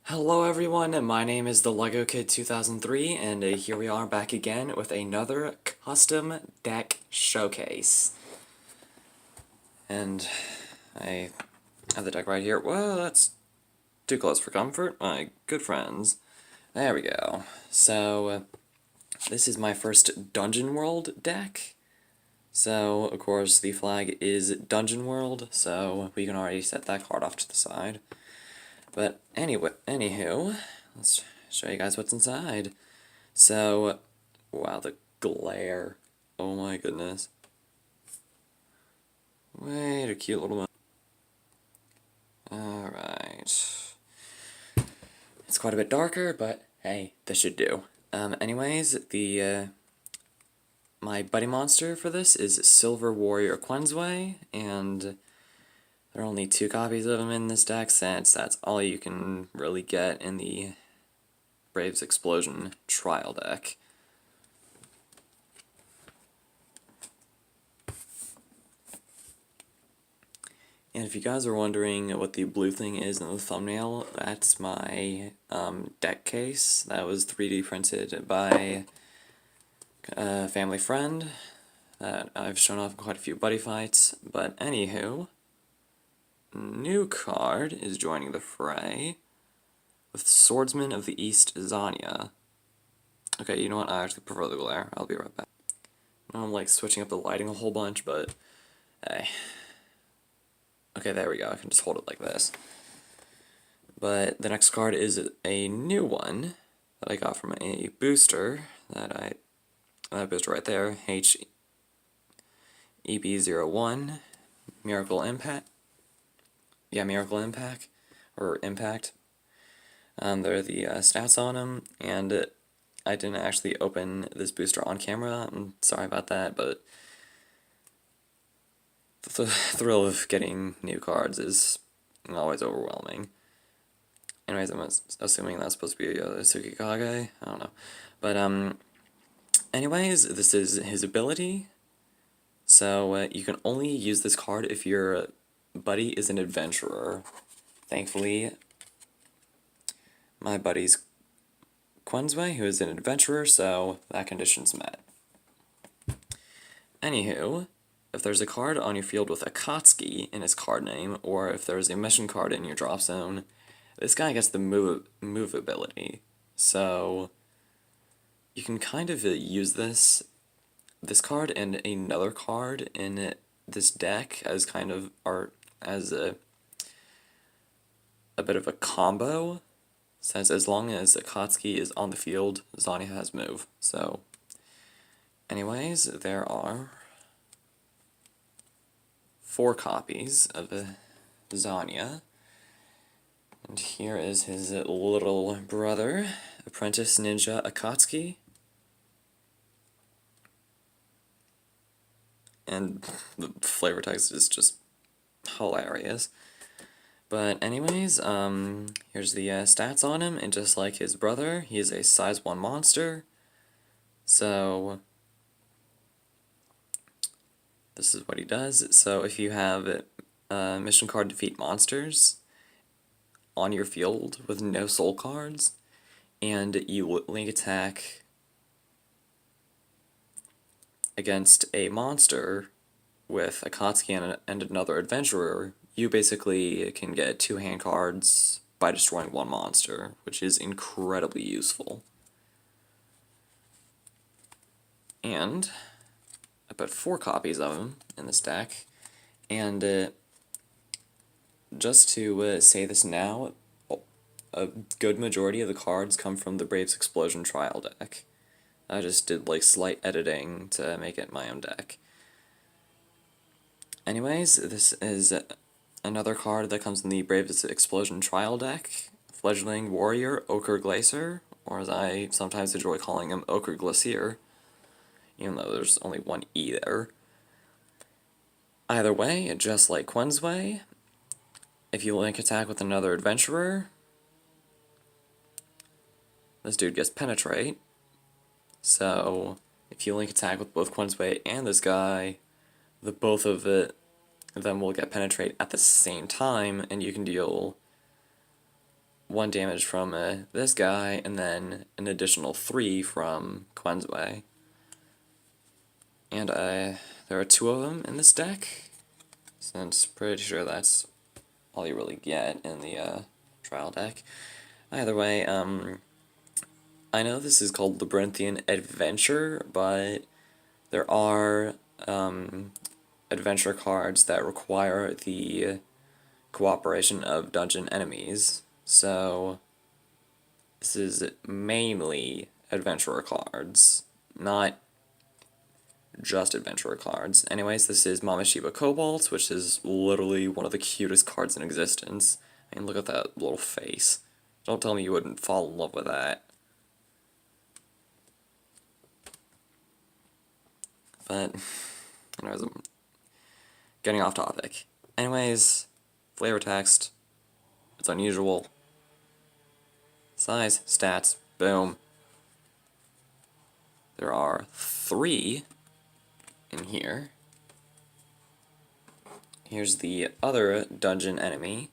Hello everyone, my name is the Lego Kid 2003, and here we are back again with another custom deck showcase. And I have the deck right here. Well, that's too close for comfort, my good friends. There we go. So, this is my first Dungeon World deck. So, of course, the flag is Dungeon World, so we can already set that card off to the side. But anywho, let's show you guys what's inside. So, wow, the glare. Oh my goodness. Wait, a cute little one. Alright. It's quite a bit darker, but hey, this should do. Anyways, my buddy monster for this is Silver Warrior Quenzway, and there are only 2 copies of him in this deck, since that's all you can really get in the Braves Explosion trial deck. And if you guys are wondering what the blue thing is in the thumbnail, that's my deck case that was 3D printed by a family friend that I've shown off in quite a few buddy fights. But anywho, new card is joining the fray with Swordsman of the East Zanya. Okay, you know what? I actually prefer the glare. I'll be right back. Now I'm like switching up the lighting a whole bunch, but hey. Okay, there we go. I can just hold it like this. But the next card is a new one that I got from a booster that booster right there, HEB01, Miracle Impact. Yeah, Miracle Impact, or Impact. There are the stats on them, and I didn't actually open this booster on camera. I'm sorry about that, but the thrill of getting new cards is always overwhelming. Anyways, I'm assuming that's supposed to be Tsukikage. I don't know. But, anyways, this is his ability. So, you can only use this card if your buddy is an adventurer. Thankfully, my buddy's Quenzway, who is an adventurer, so that condition's met. Anywho, if there's a card on your field with Akatsuki in its card name, or if there's a mission card in your drop zone, this guy gets the move ability. So, you can kind of use this card and another card in this deck as kind of as a bit of a combo, since as long as Akatsuki is on the field, Zanya has move. So, anyways, there are 4 copies of Zanya, and here is his little brother, Apprentice Ninja Akatsuki. And the flavor text is just hilarious. But anyways, here's the stats on him, and just like his brother, he is a size 1 monster. So, this is what he does. So if you have mission card defeat monsters on your field with no soul cards, and you link attack against a monster with Akatsuki and another adventurer, you basically can get 2 hand cards by destroying 1 monster, which is incredibly useful. And I put 4 copies of him in this deck, and just to say this now, a good majority of the cards come from the Braves Explosion trial deck. I just did like slight editing to make it my own deck. Anyways, this is another card that comes in the Braves Explosion trial deck, Fledgling Warrior Ochre Glacier, or as I sometimes enjoy calling him, Ochre Glacier, even though there's only 1 E there. Either way, just like Quenzway, if you link attack with another adventurer, this dude gets Penetrate. So, if you link attack with both Quenzway and this guy, the both of them will get Penetrate at the same time, and you can deal 1 damage from this guy, and then an additional 3 from Quenzway. And there are 2 of them in this deck, since pretty sure that's all you really get in the trial deck. Either way, I know this is called Labrinthian Adventure, but there are adventure cards that require the cooperation of dungeon enemies, so this is mainly adventurer cards, not just adventurer cards. Anyways, this is Mama Shiba Cobalt, which is literally one of the cutest cards in existence. I mean, look at that little face. Don't tell me you wouldn't fall in love with that. But, anyways, I'm getting off topic. Anyways, flavor text, it's unusual. Size, stats, boom. There are 3 in here. Here's the other dungeon enemy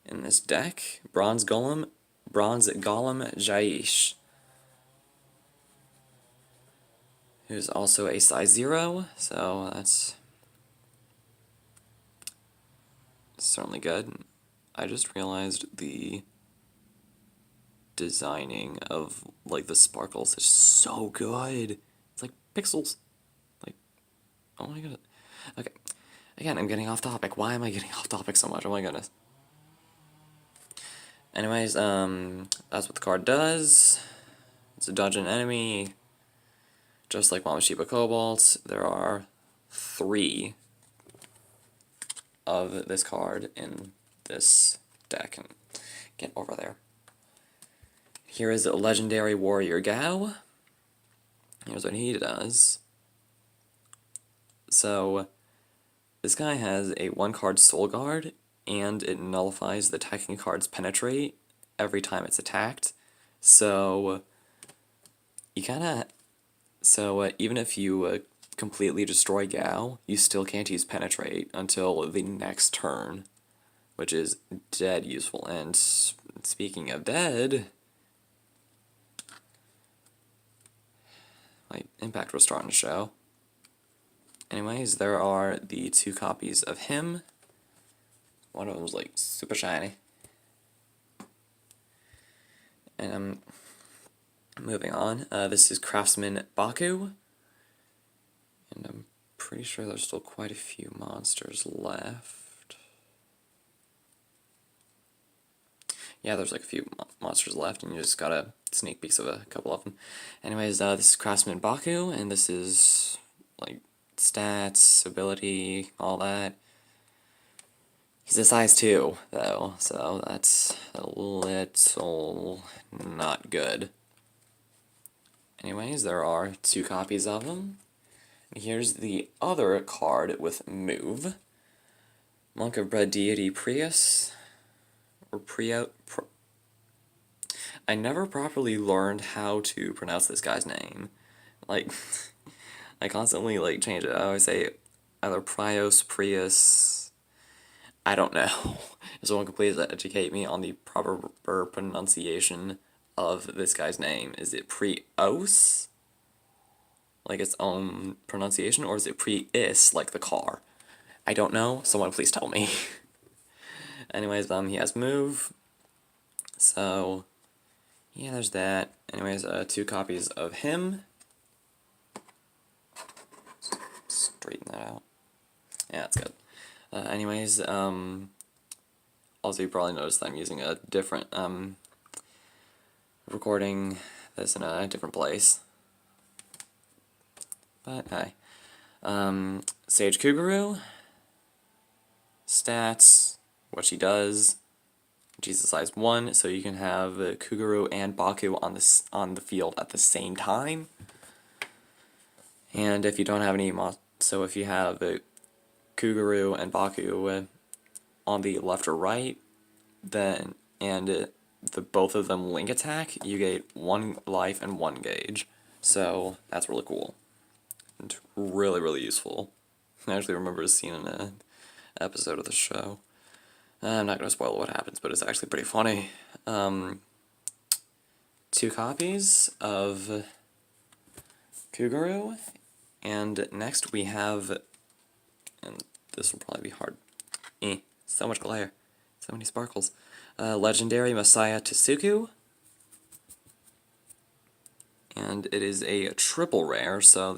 in this deck, Bronze Golem Jaish, who's also a size 0, so that's certainly good. I just realized the designing of, like, the sparkles is so good. It's like pixels. Like, oh my goodness. Okay, again, I'm getting off topic. Why am I getting off topic so much? Oh my goodness. Anyways, that's what the card does. It's a dungeon enemy. Just like Mama Shiba Cobalt, there are 3 of this card in this deck. And get over there. Here is a Legendary Warrior Gao. Here's what he does. So, this guy has a 1-card Soul Guard, and it nullifies the attacking card's Penetrate every time it's attacked. So, you kinda... So, even if you completely destroy Gao, you still can't use Penetrate until the next turn, which is dead useful. And speaking of dead... my impact was starting to show. Anyways, there are the 2 copies of him. One of them was like super shiny. And moving on, this is Craftsman Baku. And I'm pretty sure there's still quite a few monsters left. Yeah, there's like a few monsters left, and you just got a sneak peeks of a couple of them. Anyways, this is Craftsman Baku, and this is, like, stats, ability, all that. He's a size 2, though, so that's a little not good. Anyways, there are 2 copies of him. And here's the other card with Move. Monk of Bread Deity Prius. Or I never properly learned how to pronounce this guy's name. Like, I constantly, like, change it. I always say either Prius. I don't know. If someone could please educate me on the proper pronunciation of this guy's name. Is it Prios? Like its own pronunciation? Or is it Prius, like the car? I don't know. Someone please tell me. Anyways, he has Move. So, yeah, there's that. Anyways, 2 copies of him. Straighten that out. Yeah, that's good. Anyways, also you probably noticed that I'm using a different, recording this in a different place. But, hi. Sage Kuguru. Stats, what she does. She's a size 1, so you can have Kuguru and Baku on the field at the same time. And if you don't have any so if you have Kuguru and Baku on the left or right, then both of them link attack, you get 1 life and 1 gauge. So that's really cool. And really, really useful. I actually remember a scene in an episode of the show. I'm not going to spoil what happens, but it's actually pretty funny. 2 copies of Kuguru, and next we have, and this will probably be hard, so much glare, so many sparkles, Legendary Messiah Tsuku, and it is a triple rare, so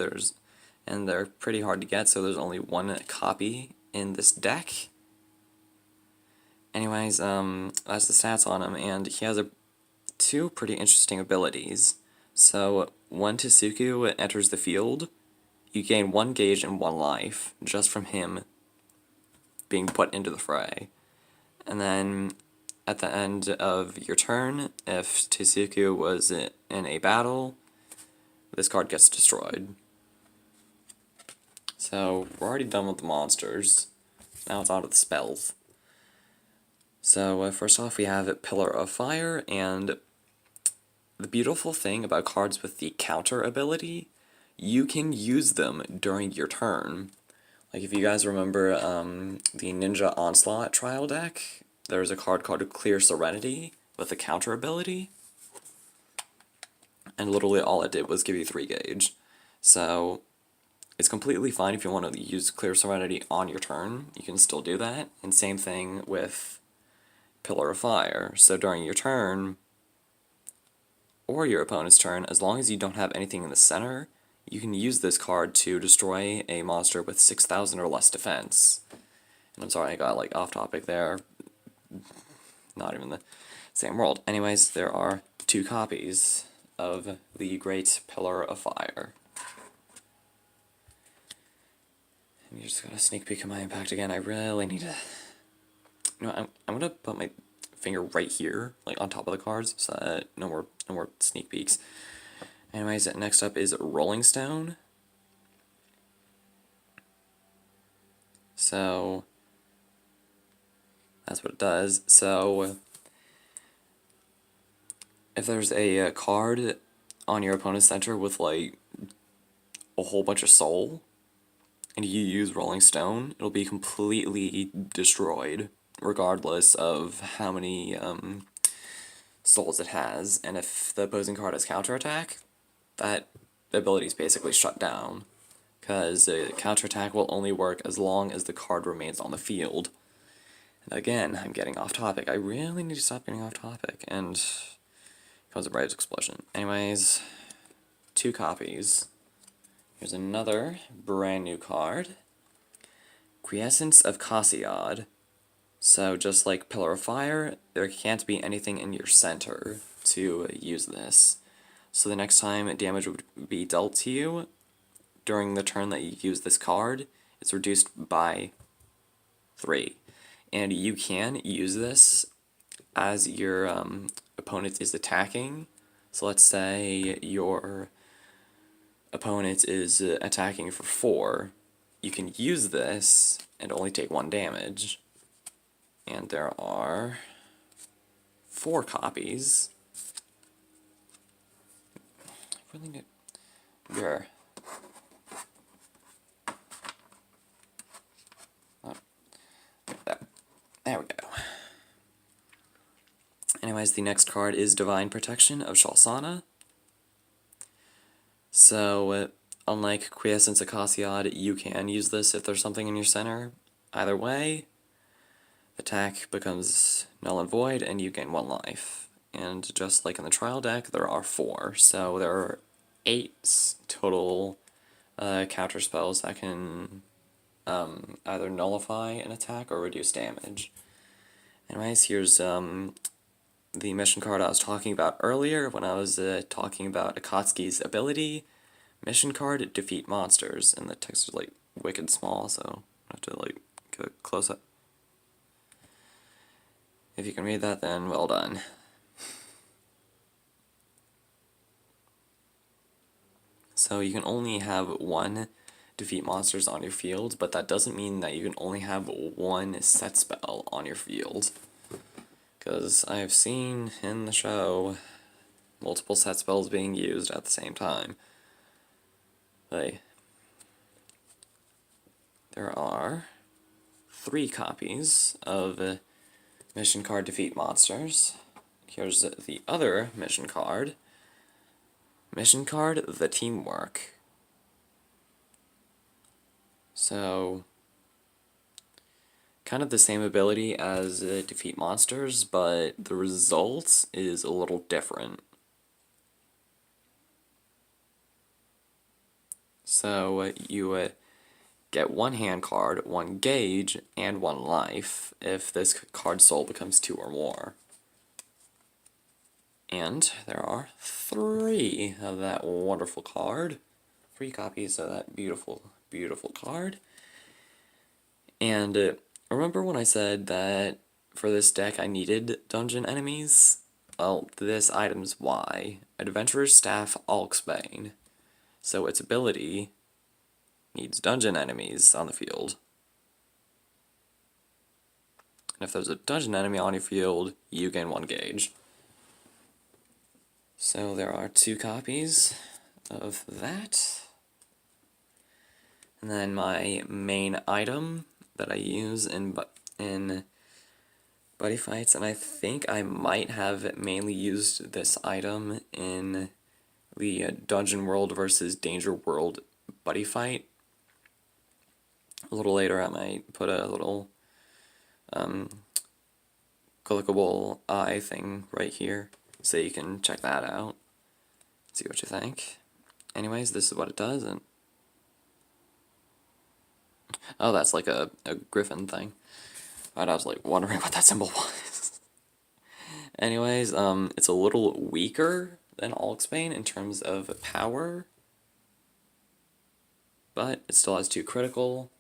and they're pretty hard to get, so there's only 1 copy in this deck. Anyways, that's the stats on him, and he has 2 pretty interesting abilities. So, when Tsuku enters the field, you gain 1 gauge and 1 life, just from him being put into the fray. And then, at the end of your turn, if Tsuku was in a battle, this card gets destroyed. So, we're already done with the monsters. Now it's on to the spells. So, first off we have Pillar of Fire, and the beautiful thing about cards with the counter ability, you can use them during your turn. Like, if you guys remember the Ninja Onslaught trial deck, there's a card called Clear Serenity with a counter ability, and literally all it did was give you 3 gauge. So, it's completely fine if you want to use Clear Serenity on your turn, you can still do that, and same thing with Pillar of Fire. So during your turn, or your opponent's turn, as long as you don't have anything in the center, you can use this card to destroy a monster with 6,000 or less defense. And I'm sorry I got like off topic there, not even the same world. Anyways, there are 2 copies of the Great Pillar of Fire. And you just got a sneak peek of my impact again. I really need to... You know, I'm gonna put my finger right here, like on top of the cards, so that no more sneak peeks. Anyways, next up is Rolling Stone. So that's what it does. So if there's a card on your opponent's center with like a whole bunch of soul, and you use Rolling Stone, it'll be completely destroyed, regardless of how many souls it has. And if the opposing card has counterattack, that ability is basically shut down, because counterattack will only work as long as the card remains on the field. And again, I'm getting off topic. I really need to stop getting off topic, and comes a Bright Explosion. Anyways, 2 copies. Here's another brand new card. Quiescence of Cassiod. So just like Pillar of Fire, there can't be anything in your center to use this. So the next time damage would be dealt to you during the turn that you use this card, it's reduced by 3. And you can use this as your opponent is attacking. So let's say your opponent is attacking for 4. You can use this and only take 1 damage. And there are 4 copies. I really need... Where? Oh. There we go. Anyways, the next card is Divine Protection of Shalsana. So, unlike Quiescence of Cassiod, you can use this if there's something in your center. Either way, attack becomes null and void, and you gain 1 life. And just like in the trial deck, there are 4. So there are 8 total counter spells that can either nullify an attack or reduce damage. Anyways, here's the mission card I was talking about earlier when I was talking about Akatsuki's ability. Mission card, defeat monsters, and the text is like wicked small, so I have to like get a close up. If you can read that, then well done. So you can only have 1 defeat monsters on your field, but that doesn't mean that you can only have 1 set spell on your field. Because I've seen in the show multiple set spells being used at the same time. There are 3 copies of Mission Card Defeat Monsters. here's the other mission card. Mission card, the Teamwork. So, kind of the same ability as defeat monsters, but the result is a little different. So you get one hand card, one gauge, and one life if this card's soul becomes 2 or more. And there are 3 of that wonderful card. 3 copies of that beautiful, beautiful card. And remember when I said that for this deck I needed dungeon enemies? Well, this item's why. Adventurer's Staff Alxbane. So its ability needs dungeon enemies on the field. And if there's a dungeon enemy on your field, you gain 1 gauge. So there are 2 copies of that. And then my main item that I use in buddy fights, and I think I might have mainly used this item in the Dungeon World versus Danger World buddy fight. A little later I might put a little clickable eye thing right here so you can check that out, see what you think. Anyways, this is what it does, and oh, that's like a griffin thing. But I was like wondering what that symbol was. Anyways, it's a little weaker than Alxbane in terms of power, but it still has 2 critical,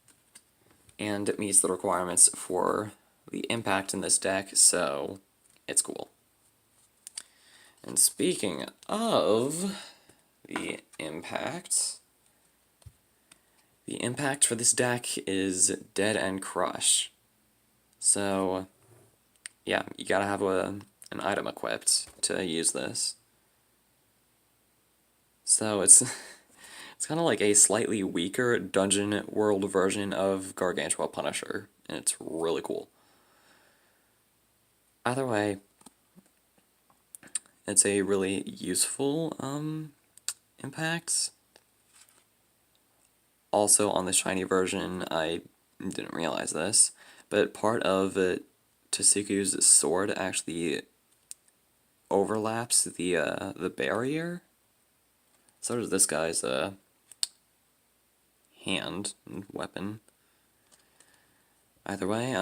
and it meets the requirements for the impact in this deck, so it's cool. And speaking of the impact for this deck is Dead End Crush. So, yeah, you gotta have an item equipped to use this. So it's kind of like a slightly weaker Dungeon World version of Gargantua Punisher, and it's really cool. Either way, it's a really useful impact. Also, on the shiny version, I didn't realize this, but part of Tasuku's sword actually overlaps the barrier. So does this guy's hand and weapon. Either way,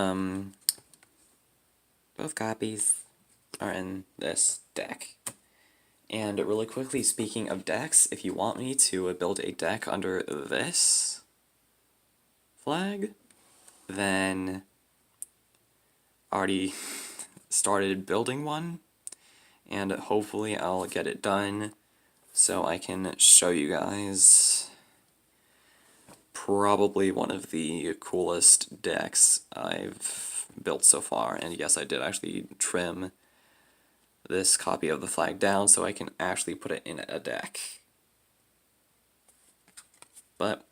both copies are in this deck. And really quickly, speaking of decks, if you want me to build a deck under this flag, then I already started building one, and hopefully I'll get it done so I can show you guys probably one of the coolest decks I've built so far. And yes, I did actually trim this copy of the flag down so I can actually put it in a deck. But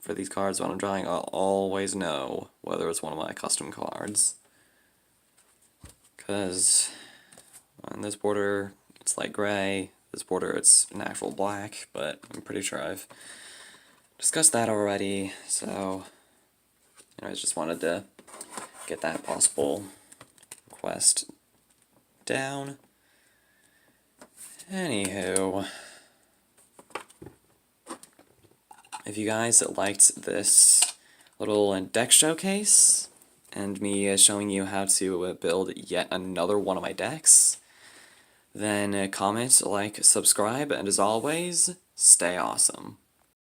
for these cards, when I'm drawing, I'll always know whether it's one of my custom cards. Because on this border, it's light gray. This border, it's an actual black, but I'm pretty sure I've discussed that already. So, I just wanted to get that possible request down. Anywho, if you guys liked this little deck showcase and me showing you how to build yet another one of my decks, then comment, like, subscribe, and as always, stay awesome.